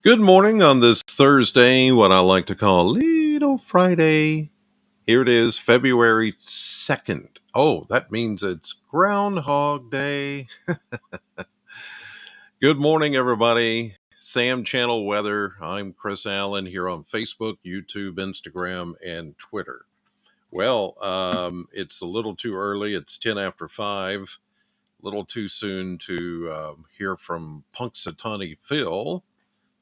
Good morning on this Thursday, what I like to call Little Friday. Here it is, February 2nd. Oh, that means it's Groundhog Day. Good morning, everybody. Sam Channel Weather. I'm Chris Allen here on Facebook, YouTube, Instagram, and Twitter. Well, it's a little too early. It's 10 after 5. A little too soon to hear from Punxsutawney Phil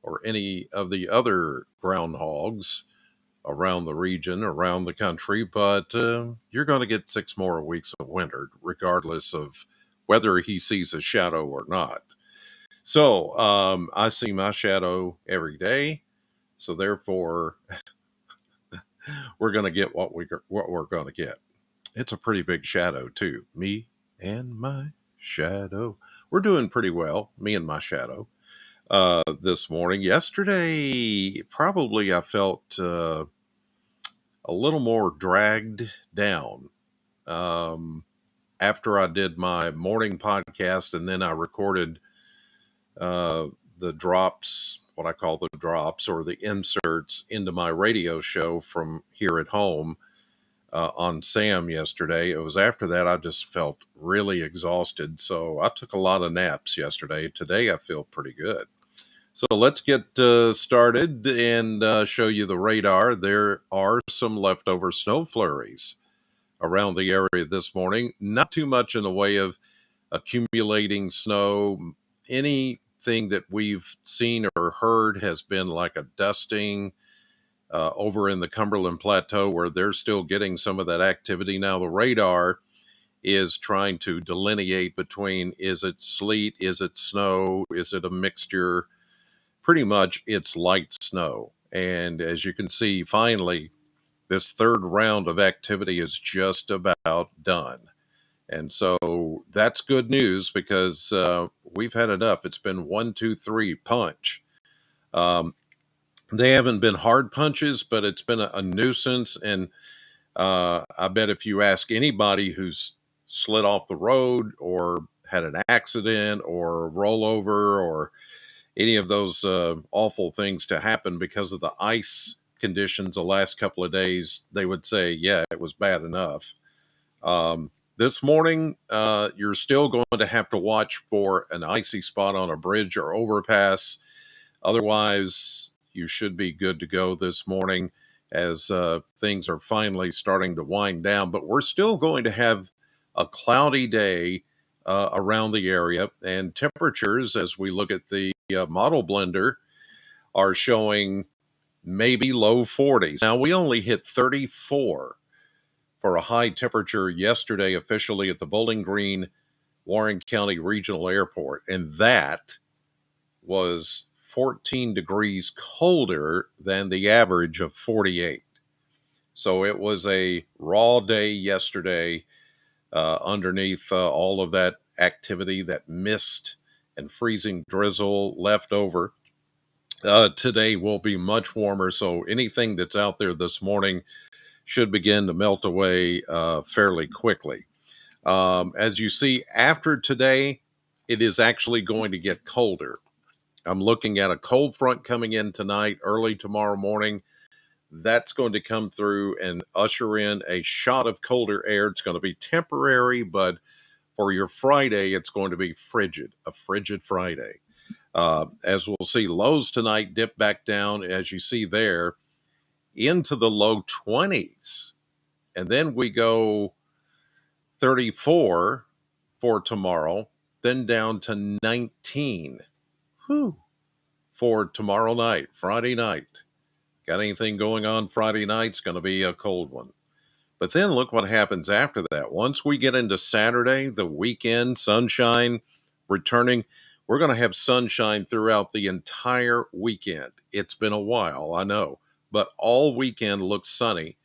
or any of the other groundhogs around the region, around the country, but you're going to get 6 more weeks of winter, regardless of whether he sees a shadow or not. So I see my shadow every day. So therefore, we're going to get what we're going to get. It's a pretty big shadow too. Me and my shadow. We're doing pretty well. Me and my shadow. This morning. Yesterday, probably I felt a little more dragged down um, after I did my morning podcast, and then I recorded uh, the drops, what I call the drops or the inserts into my radio show from here at home on Sam yesterday. It was after that I just felt really exhausted. So I took a lot of naps yesterday. Today I feel pretty good. So let's get started and show you the radar. There are some leftover snow flurries around the area this morning. Not too much in the way of accumulating snow. Anything that we've seen or heard has been like a dusting over in the Cumberland Plateau where they're still getting some of that activity. Now, the radar is trying to delineate between is it sleet, is it snow, is it a mixture? Pretty much it's light snow. And as you can see, finally, this third round of activity is just about done. And so that's good news because we've had it up. It's been 1, 2, 3 punch. Um, they haven't been hard punches, but it's been a nuisance. And I bet if you ask anybody who's slid off the road or had an accident or a rollover or any of those awful things to happen because of the ice conditions the last couple of days, they would say, yeah, it was bad enough. This morning, you're still going to have to watch for an icy spot on a bridge or overpass. Otherwise, you should be good to go this morning as things are finally starting to wind down. But we're still going to have a cloudy day around the area, and temperatures, as we look at the model blender, are showing maybe low 40s. Now, we only hit 34 for a high temperature yesterday officially at the Bowling Green Warren County Regional Airport, and that was 14 degrees colder than the average of 48. So it was a raw day yesterday underneath all of that activity, that mist and freezing drizzle left over. Today will be much warmer, so anything that's out there this morning should begin to melt away fairly quickly. As you see, after today, it is actually going to get colder. I'm looking at a cold front coming in tonight, early tomorrow morning. That's going to come through and usher in a shot of colder air. It's going to be temporary, but for your Friday, it's going to be frigid, a frigid Friday. As we'll see, lows tonight dip back down, as you see there, into the low 20s. And then we go 34 for tomorrow, then down to 19. Whew. For tomorrow night, Friday night. Got anything going on Friday night? It's going to be a cold one. But then look what happens after that. Once we get into Saturday, the weekend, sunshine returning, we're going to have sunshine throughout the entire weekend. It's been a while, I know, but all weekend looks sunny.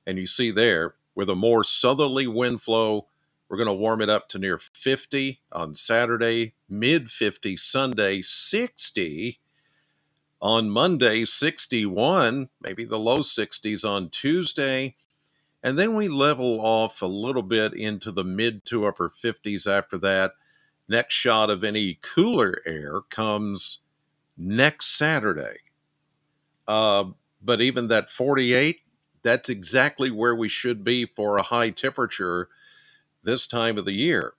And you see there, with a more southerly wind flow, we're going to warm it up to near 50 on Saturday, mid 50 Sunday, 60 on Monday, 61, maybe the low 60s on Tuesday. And then we level off a little bit into the mid to upper 50s after that. Next shot of any cooler air comes next Saturday. Uh, but even that 48, that's exactly where we should be for a high temperature this time of the year.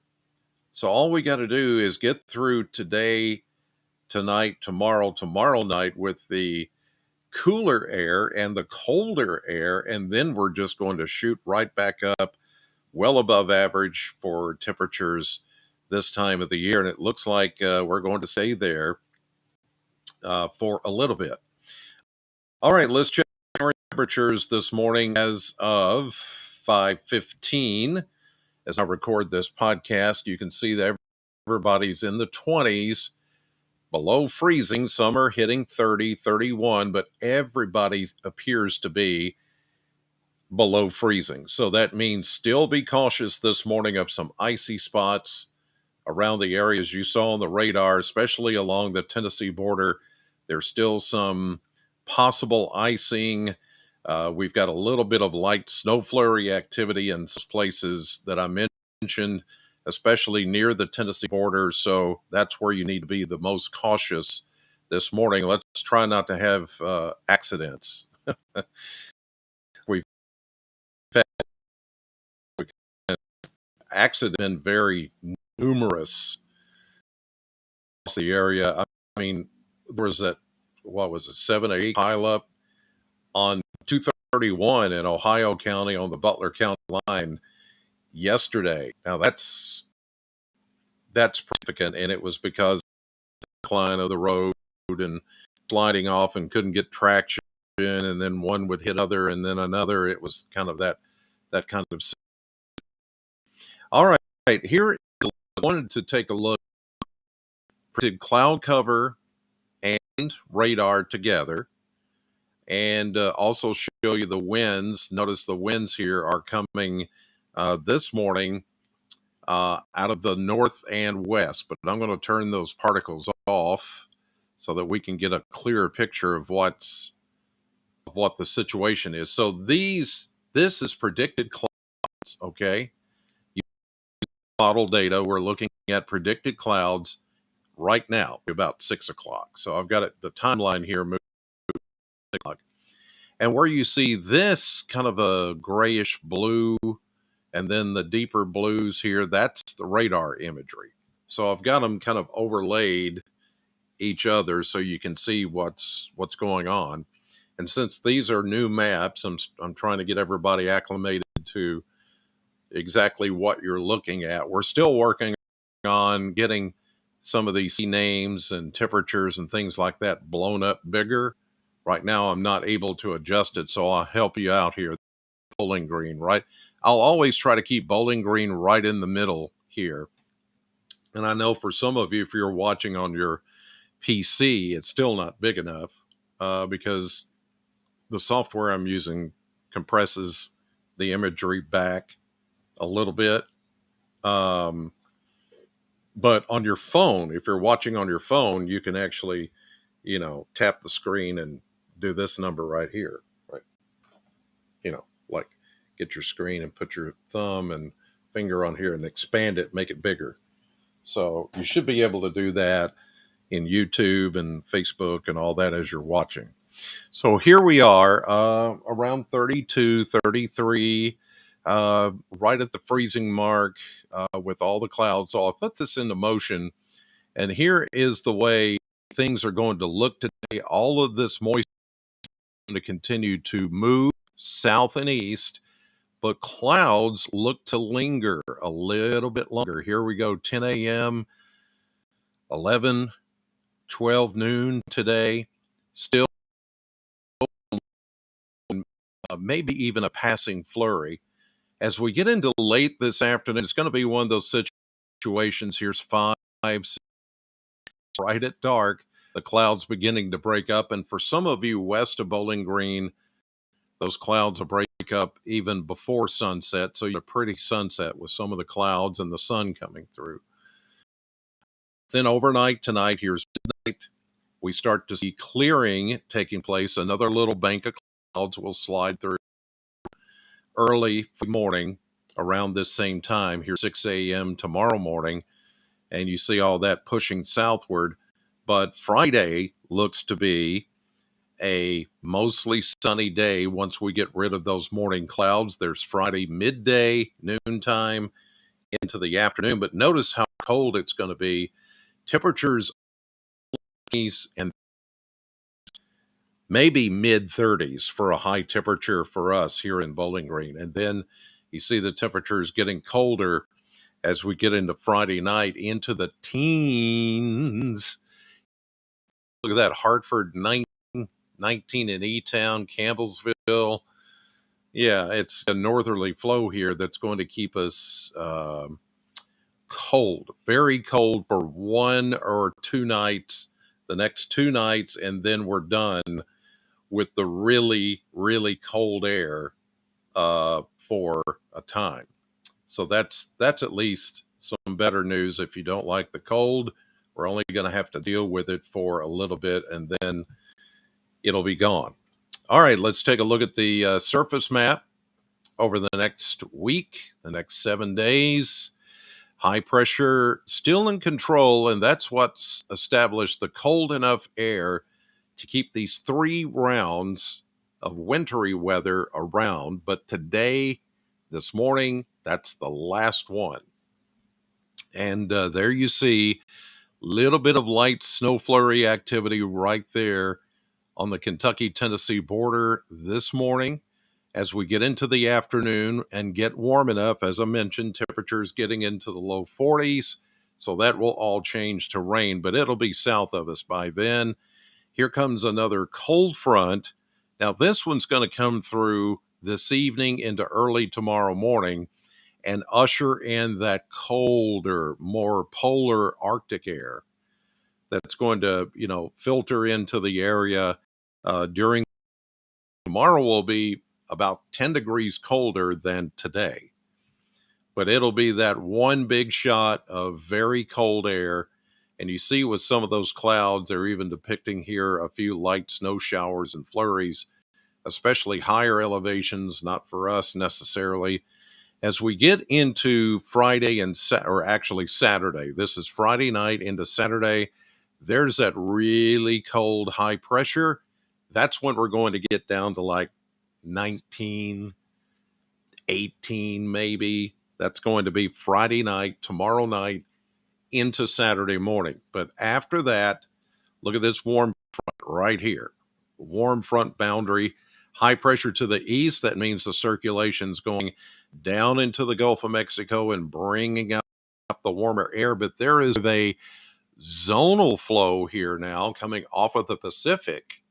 So all we got to do is get through today, tonight, tomorrow night with the cooler air and the colder air, and then we're just going to shoot right back up well above average for temperatures this time of the year. And it looks like we're going to stay there for a little bit. All right, let's check our temperatures this morning as of 5:15. As I record this podcast, you can see that everybody's in the 20s, below freezing. Some are hitting 30, 31, but everybody appears to be below freezing. So that means still be cautious this morning of some icy spots around the areas you saw on the radar, especially along the Tennessee border. There's still some possible icing. We've got a little bit of light snow flurry activity in some places that I mentioned, especially near the Tennessee border. So that's where you need to be the most cautious this morning. Let's try not to have accidents. We've had accidents been very numerous across the area. I mean, there was that, what was it, 7 or 8 pileup on 231 in Ohio County on the Butler County line yesterday. Now that's significant, and it was because of the decline of the road and sliding off and couldn't get traction, and then one would hit other and then another. It was kind of that kind of. All right, here I wanted to take a look. Did cloud cover and radar together, and also show you the winds. Notice the winds here are coming this morning out of the north and west, but I'm going to turn those particles off so that we can get a clearer picture of what the situation is. So this is predicted clouds, okay? Model data, we're looking at predicted clouds right now, about 6 o'clock. So I've got the timeline here moving 6 o'clock. And where you see this kind of a grayish blue and then the deeper blues here, that's the radar imagery. So I've got them kind of overlaid each other so you can see what's going on. And since these are new maps, I'm trying to get everybody acclimated to exactly what you're looking at. We're still working on getting some of these names and temperatures and things like that blown up bigger. Right now, I'm not able to adjust it, so I'll help you out here. Bowling Green, right? I'll always try to keep Bowling Green right in the middle here. And I know for some of you, if you're watching on your PC, it's still not big enough because the software I'm using compresses the imagery back a little bit. But on your phone, if you're watching on your phone, you can actually, tap the screen and do this number right here, right? Like get your screen and put your thumb and finger on here and expand it, make it bigger. So you should be able to do that in YouTube and Facebook and all that as you're watching. So here we are around 32, 33, right at the freezing mark with all the clouds. So I'll put this into motion. And here is the way things are going to look today. All of this moisture is going to continue to move south and east, but clouds look to linger a little bit longer. Here we go, 10 a.m., 11, 12 noon today. Still maybe even a passing flurry. As we get into late this afternoon, it's going to be one of those situations. Here's 5, 6, right at dark, the clouds beginning to break up. And for some of you west of Bowling Green, those clouds will break up even before sunset. So you have a pretty sunset with some of the clouds and the sun coming through. Then overnight tonight, here's midnight, we start to see clearing taking place. Another little bank of clouds will slide through early morning around this same time here, 6 a.m. tomorrow morning. And you see all that pushing southward. But Friday looks to be a mostly sunny day once we get rid of those morning clouds. There's Friday midday, noontime into the afternoon, but notice how cold it's going to be. Temperatures and maybe mid 30s for a high temperature for us here in Bowling Green. And then you see the temperatures getting colder as we get into Friday night into the teens. Look at that, Hartford 19 in E-Town, Campbellsville. Yeah, it's a northerly flow here that's going to keep us cold, very cold for 1 or 2 nights, the next 2 nights, and then we're done with the really, really cold air for a time. So that's at least some better news. If you don't like the cold, we're only going to have to deal with it for a little bit, and then it'll be gone. All right, let's take a look at the surface map over the next week, the next 7 days. High pressure still in control, and that's what's established the cold enough air to keep these 3 rounds of wintry weather around. But today, this morning, that's the last one. And there you see a little bit of light snow flurry activity right there on the Kentucky-Tennessee border this morning. As we get into the afternoon and get warm enough, as I mentioned, temperatures getting into the low 40s. So that will all change to rain, but it'll be south of us by then. Here comes another cold front. Now, this one's going to come through this evening into early tomorrow morning and usher in that colder, more polar Arctic air that's going to, filter into the area during tomorrow. Will be about 10 degrees colder than today, but it'll be that one big shot of very cold air. And you see with some of those clouds, they're even depicting here a few light snow showers and flurries, especially higher elevations, not for us necessarily. As we get into Friday or actually Saturday, this is Friday night into Saturday, there's that really cold high pressure. That's when we're going to get down to like 19, 18 maybe. That's going to be Friday night, tomorrow night into Saturday morning. But after that, look at this warm front right here. Warm front boundary, high pressure to the east. That means the circulation's going down into the Gulf of Mexico and bringing up the warmer air. But there is a zonal flow here now coming off of the Pacific,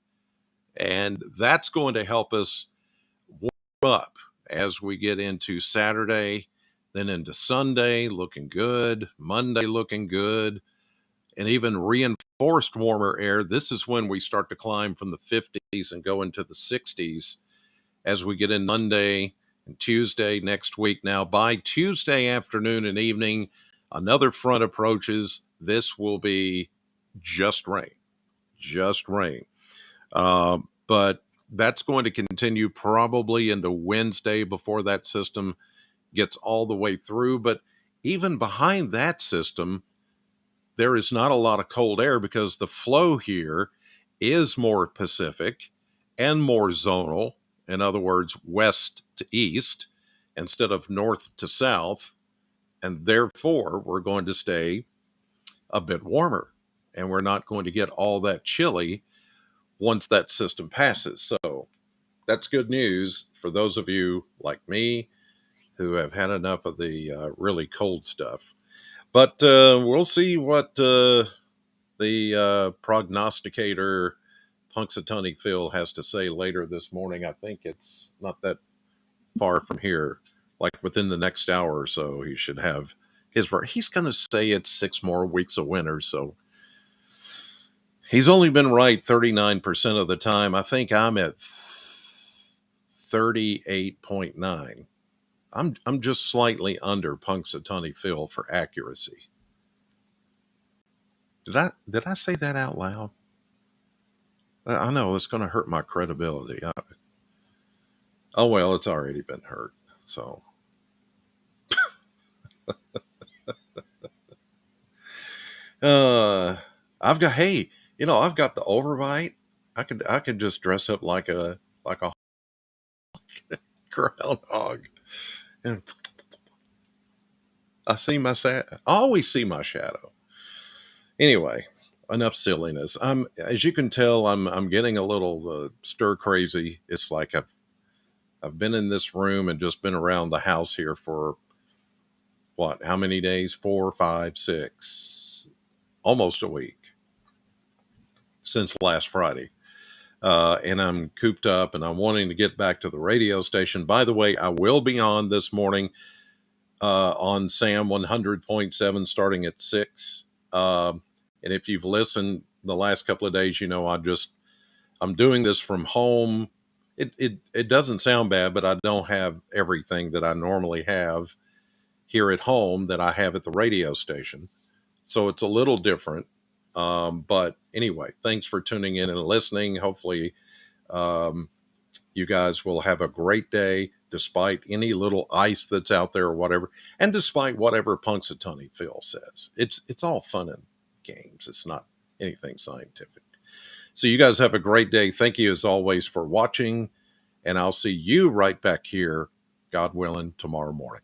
and that's going to help us warm up as we get into Saturday, then into Sunday, looking good, Monday looking good, and even reinforced warmer air. This is when we start to climb from the 50s and go into the 60s as we get in Monday and Tuesday next week. Now, by Tuesday afternoon and evening, another front approaches. This will be just rain, just rain. But that's going to continue probably into Wednesday before that system gets all the way through. But even behind that system, there is not a lot of cold air because the flow here is more Pacific and more zonal. In other words, west to east instead of north to south. And therefore, we're going to stay a bit warmer and we're not going to get all that chilly once that system passes. So that's good news for those of you like me who have had enough of the really cold stuff. But we'll see what the prognosticator Punxsutawney Phil has to say later this morning. I think it's not that far from here, like within the next hour or so. He should have he's going to say it's 6 more weeks of winter. So he's only been right 39% of the time. I think I'm at 38.9. I'm just slightly under Punxsutawney Phil for accuracy. Did I say that out loud? I know it's going to hurt my credibility. Oh well, it's already been hurt. So I've got, hey, I've got the overbite. I could just dress up like a groundhog, and I always see my shadow. Anyway, enough silliness. As you can tell, I'm getting a little stir crazy. It's like I've been in this room and just been around the house here for what? How many days? 4, 5, 6, almost a week since last Friday. And I'm cooped up and I'm wanting to get back to the radio station. By the way, I will be on this morning on Sam 100.7 starting at 6. And if you've listened the last couple of days, I'm doing this from home. It doesn't sound bad, but I don't have everything that I normally have here at home that I have at the radio station. So it's a little different. But anyway, thanks for tuning in and listening. Hopefully, um, you guys will have a great day despite any little ice that's out there or whatever, and despite whatever Punxsutawney Phil says. It's all fun and games. It's not anything scientific. So you guys have a great day. Thank you as always for watching, and I'll see you right back here, God willing, tomorrow morning.